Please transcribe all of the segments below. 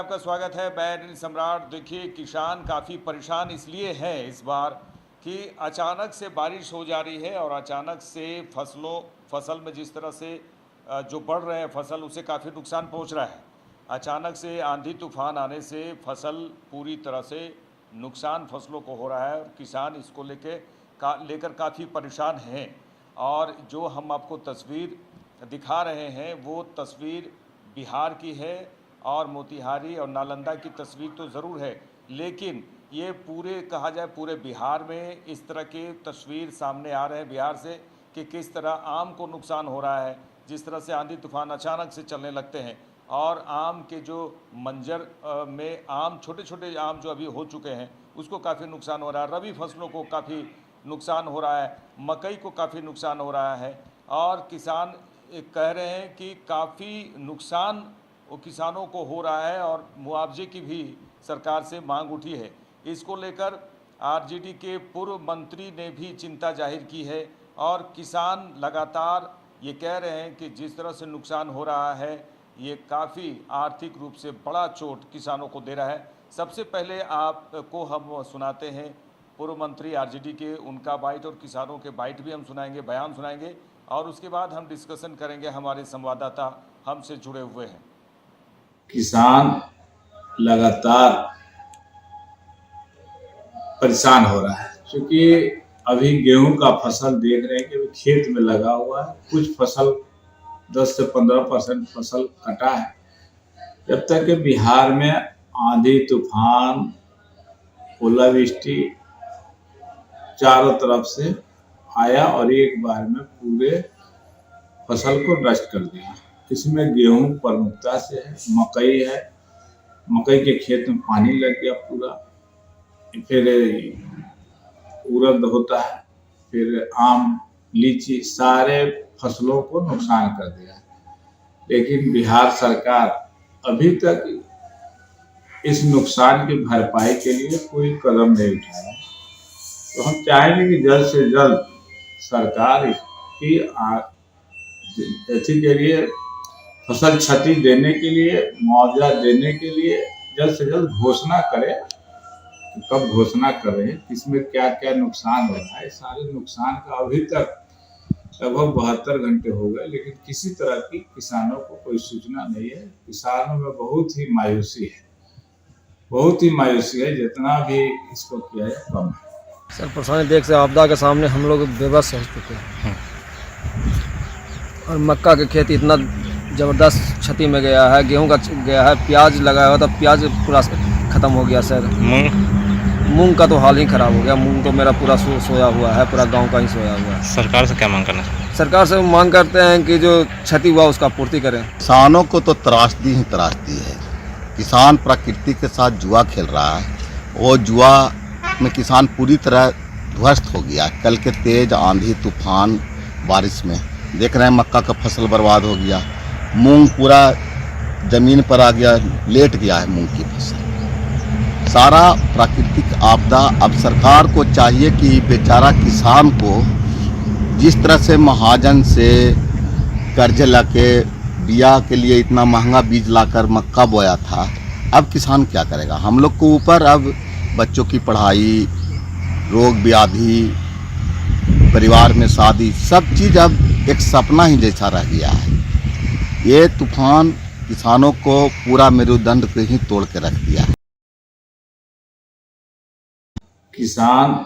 आपका स्वागत है। मैं अनिल सम्राट। देखिए, किसान काफ़ी परेशान इसलिए हैं इस बार कि अचानक से बारिश हो जा रही है और अचानक से फसल में जिस तरह से जो बढ़ रहे हैं फसल, उसे काफ़ी नुकसान पहुंच रहा है। अचानक से आंधी तूफान आने से फसल पूरी तरह से नुकसान फसलों को हो रहा है और किसान इसको लेकर काफ़ी परेशान हैं। और जो हम आपको तस्वीर दिखा रहे हैं वो तस्वीर बिहार की है और मोतिहारी और नालंदा की तस्वीर तो ज़रूर है, लेकिन ये पूरे कहा जाए पूरे बिहार में इस तरह के तस्वीर सामने आ रहे हैं बिहार से कि किस तरह आम को नुकसान हो रहा है। जिस तरह से आंधी तूफान अचानक से चलने लगते हैं और आम के जो मंजर में आम छोटे छोटे आम जो अभी हो चुके हैं उसको काफ़ी नुकसान हो रहा है। रबी फसलों को काफ़ी नुकसान हो रहा है, मकई को काफ़ी नुकसान हो रहा है और किसान कह रहे हैं कि काफ़ी नुकसान वो किसानों को हो रहा है और मुआवजे की भी सरकार से मांग उठी है। इसको लेकर आरजेडी के पूर्व मंत्री ने भी चिंता जाहिर की है और किसान लगातार ये कह रहे हैं कि जिस तरह से नुकसान हो रहा है ये काफ़ी आर्थिक रूप से बड़ा चोट किसानों को दे रहा है। सबसे पहले आपको हम सुनाते हैं पूर्व मंत्री आरजेडी के उनका बाइट और किसानों के बाइट भी हम सुनाएंगे, बयान सुनाएंगे और उसके बाद हम डिस्कशन करेंगे। हमारे संवाददाता हमसे जुड़े हुए हैं। किसान लगातार परेशान हो रहा है क्योंकि अभी गेहूं का फसल देख रहे हैं कि खेत में लगा हुआ है। कुछ फसल 10 से 15% फसल कटा है। जब तक कि बिहार में आंधी तूफान ओलावृष्टि चारों तरफ से आया और एक बार में पूरे फसल को नष्ट कर दिया। इसमें गेहूं प्रमुखता से है, मकई है, मकई के खेत में पानी लग गया पूरा, फिर उड़द होता है, फिर आम लीची, सारे फसलों को नुकसान कर दिया। लेकिन बिहार सरकार अभी तक इस नुकसान की भरपाई के लिए कोई कदम नहीं उठाया। तो हम चाहेंगे कि जल्द से जल्द सरकार इसकी के लिए फसल क्षति देने के लिए, मुआवजा देने के लिए जल्द से जल्द घोषणा करे। तो कब घोषणा कर रहे हैं, इसमें क्या क्या नुकसान हो रहा है। सारे नुकसान का अभी तक लगभग 72 घंटे हो गए, लेकिन किसी तरह की किसानों को कोई सूचना नहीं है। किसानों में बहुत ही मायूसी है, बहुत ही मायूसी है। जितना भी इसको किया है कम है। सर परेशानी देख से आपदा के सामने हम लोग बेबस हो चुके हैं और मक्का के खेती इतना ज़बरदस्त क्षति में गया है, गेहूं का गया है, प्याज लगाया हुआ था, प्याज पूरा ख़त्म हो गया सर। मूंग का तो हाल ही ख़राब हो गया। मूंग तो मेरा पूरा सोया हुआ है, पूरा गांव का ही सोया हुआ है। सरकार से क्या मांग करना है? सरकार से मांग करते हैं कि जो क्षति हुआ उसका पूर्ति करें। किसानों को तो त्रासदी ही त्रासदी है। किसान प्रकृति के साथ जुआ खेल रहा है। वो जुआ में किसान पूरी तरह ध्वस्त हो गया। कल के तेज आंधी तूफान बारिश में देख रहे हैं मक्का का फसल बर्बाद हो गया। मूंग पूरा ज़मीन पर आ गया, लेट गया है मूंग की फसल। सारा प्राकृतिक आपदा। अब सरकार को चाहिए कि बेचारा किसान को जिस तरह से महाजन से कर्ज लाके बिया के लिए इतना महंगा बीज लाकर मक्का बोया था, अब किसान क्या करेगा। हम लोग को ऊपर अब बच्चों की पढ़ाई, रोग व्याधि, परिवार में शादी, सब चीज़ अब एक सपना ही जैसा रह गया है। ये तूफान किसानों को पूरा मेरुदंड को ही तोड़ के रख दिया है। किसान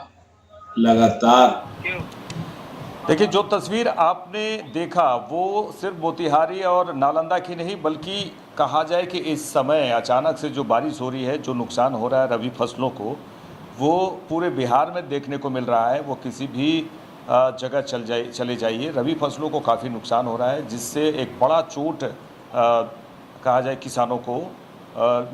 लगातार देखिए, जो तस्वीर आपने देखा वो सिर्फ मोतिहारी और नालंदा की नहीं, बल्कि कहा जाए कि इस समय अचानक से जो बारिश हो रही है, जो नुकसान हो रहा है रबी फसलों को, वो पूरे बिहार में देखने को मिल रहा है। वो किसी भी जगह चले जाइए, रबी फसलों को काफ़ी नुकसान हो रहा है, जिससे एक बड़ा चोट कहा जाए किसानों को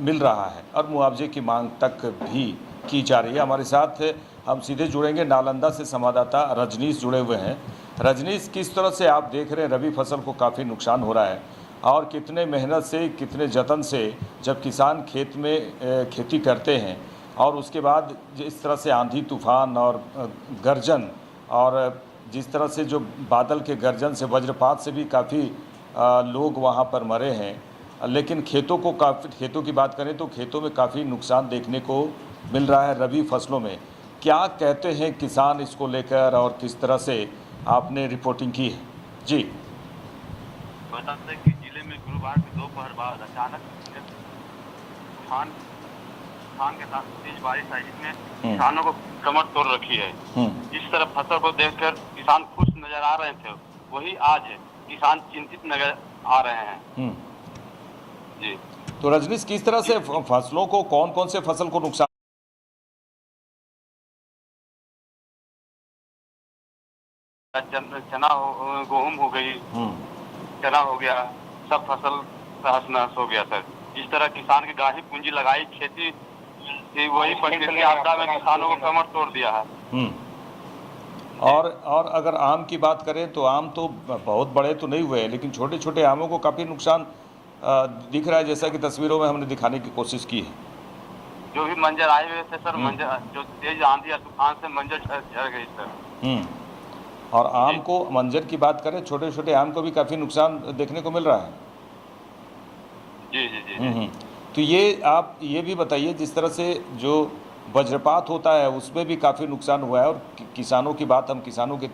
मिल रहा है और मुआवजे की मांग तक भी की जा रही है। हमारे साथ हम सीधे जुड़ेंगे, नालंदा से संवाददाता रजनीश जुड़े हुए हैं। रजनीश, किस तरह से आप देख रहे हैं रबी फसल को काफ़ी नुकसान हो रहा है और कितने मेहनत से, कितने जतन से जब किसान खेत में खेती करते हैं और उसके बाद जिस तरह से आंधी तूफान और गर्जन और जिस तरह से जो बादल के गर्जन से, वज्रपात से भी काफ़ी लोग वहाँ पर मरे हैं, लेकिन खेतों की बात करें तो खेतों में काफ़ी नुकसान देखने को मिल रहा है रबी फसलों में। क्या कहते हैं किसान इसको लेकर और किस तरह से आपने रिपोर्टिंग की है? जी। बता दें कि जिले में गुरुवार की दोपहर बाद अचानक तूफान के साथ तेज बारिश आई, जिसने किसानों को कमर तोड़ रखी है। इस तरह फसल को देखकर किसान खुश नजर आ रहे थे, वही आज किसान चिंतित नजर आ रहे हैं। जी। तो रजनीश, किस तरह से फसलों को, कौन कौन से फसल को नुकसान? चना गेहूं हो गई, चना हो गया, सब फसल तहस नहस हो गया सर। इस तरह किसान की गाढ़ी पूंजी लगाई खेती की, वही प्रकृति आपदा में किसानों को कमर तोड़ दिया है। और अगर आम की बात करें तो आम तो बहुत बड़े तो नहीं हुए, लेकिन छोटे छोटे आमों को काफ़ी नुकसान दिख रहा है, जैसा कि तस्वीरों में हमने दिखाने की कोशिश की है। जो भी मंजर आए हुए थे सर, मंजर जो तेज आंधी और तूफान से मंजर झड़ गई सर। और आम को, मंजर की बात करें, छोटे छोटे आम को भी काफ़ी नुकसान देखने को मिल रहा है। जी जी जी। तो आप ये भी बताइए, जिस तरह से जो वज्रपात होता है उसमें भी काफ़ी नुकसान हुआ है, और किसानों की बात, हम किसानों के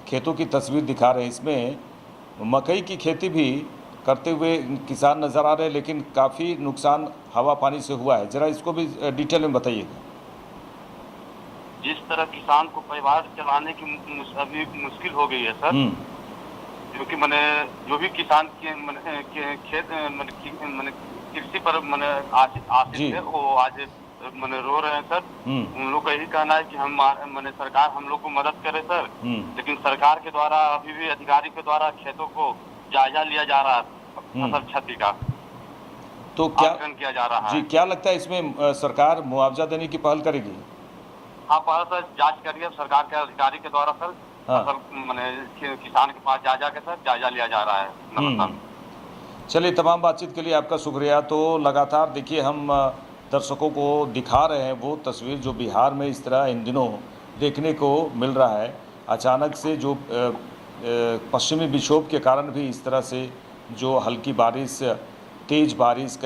खेतों की तस्वीर दिखा रहे हैं, इसमें मकई की खेती भी करते हुए किसान नज़र आ रहे हैं, लेकिन काफ़ी नुकसान हवा पानी से हुआ है। ज़रा इसको भी डिटेल में बताइएगा। जिस तरह किसान को परिवार चलाने की अभी मुश्किल हो गई है सर, क्योंकि मैंने जो भी किसान के खेत कृषि पर आश्रित है, वो आज रो रहे हैं सर। उन लोग का यही कहना है कि सरकार हम लोग को मदद करे सर, लेकिन सरकार के द्वारा अभी भी अधिकारी के द्वारा खेतों को जायजा लिया जा रहा है, फसल क्षति का तो क्या किया जा रहा है। जी, क्या लगता है इसमें सरकार मुआवजा देने की पहल करेगी? हाँ, पहल सर जांच करिए सरकार के अधिकारी के द्वारा सर। फसल किसान के पास जाकर सर जायजा लिया जा रहा है। चलिए, तमाम बातचीत के लिए आपका शुक्रिया। तो लगातार देखिए, हम दर्शकों को दिखा रहे हैं वो तस्वीर जो बिहार में इस तरह इन दिनों देखने को मिल रहा है। अचानक से जो पश्चिमी विक्षोभ के कारण भी इस तरह से जो हल्की बारिश, तेज़ बारिश,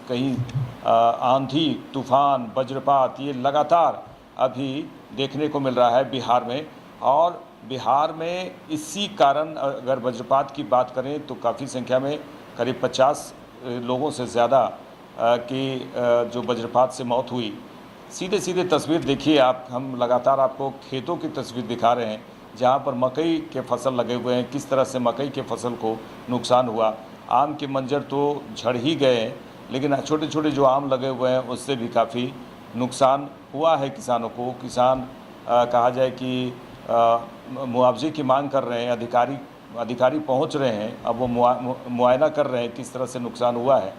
कहीं आंधी, तूफान, वज्रपात, ये लगातार अभी देखने को मिल रहा है बिहार में। और बिहार में इसी कारण अगर वज्रपात की बात करें तो काफ़ी संख्या में करीब 50 लोगों से ज़्यादा की जो वज्रपात से मौत हुई। सीधे तस्वीर देखिए आप, हम लगातार आपको खेतों की तस्वीर दिखा रहे हैं जहां पर मकई के फसल लगे हुए हैं, किस तरह से मकई के फसल को नुकसान हुआ। आम के मंजर तो झड़ ही गए हैं, लेकिन छोटे छोटे जो आम लगे हुए हैं उससे भी काफ़ी नुकसान हुआ है किसानों को। किसान कहा जाए कि मुआवजे की मांग कर रहे हैं, अधिकारी पहुंच रहे हैं, अब वो मुआयना कर रहे हैं किस तरह से नुकसान हुआ है,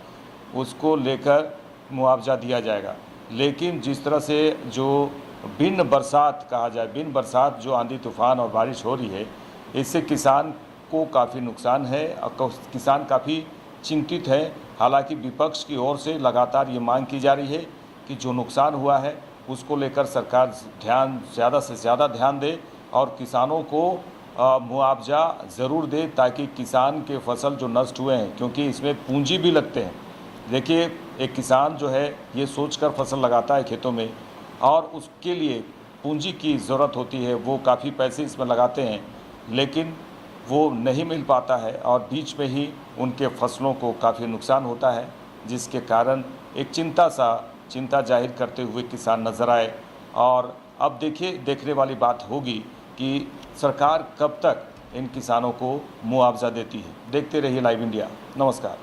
उसको लेकर मुआवजा दिया जाएगा। लेकिन जिस तरह से जो बिन बरसात कहा जाए, बिन बरसात जो आंधी तूफान और बारिश हो रही है, इससे किसान को काफ़ी नुकसान है और किसान काफ़ी चिंतित है। हालांकि विपक्ष की ओर से लगातार ये मांग की जा रही है कि जो नुकसान हुआ है उसको लेकर सरकार ज़्यादा से ज़्यादा ध्यान दे और किसानों को मुआवजा ज़रूर दे, ताकि किसान के फसल जो नष्ट हुए हैं, क्योंकि इसमें पूंजी भी लगते हैं। देखिए, एक किसान जो है ये सोचकर फसल लगाता है खेतों में, और उसके लिए पूंजी की ज़रूरत होती है, वो काफ़ी पैसे इसमें लगाते हैं, लेकिन वो नहीं मिल पाता है और बीच में ही उनके फसलों को काफ़ी नुकसान होता है, जिसके कारण एक चिंता जाहिर करते हुए किसान नज़र आए। और अब देखिए, देखने वाली बात होगी कि सरकार कब तक इन किसानों को मुआवजा देती है। देखते रहिए लाइव इंडिया। नमस्कार।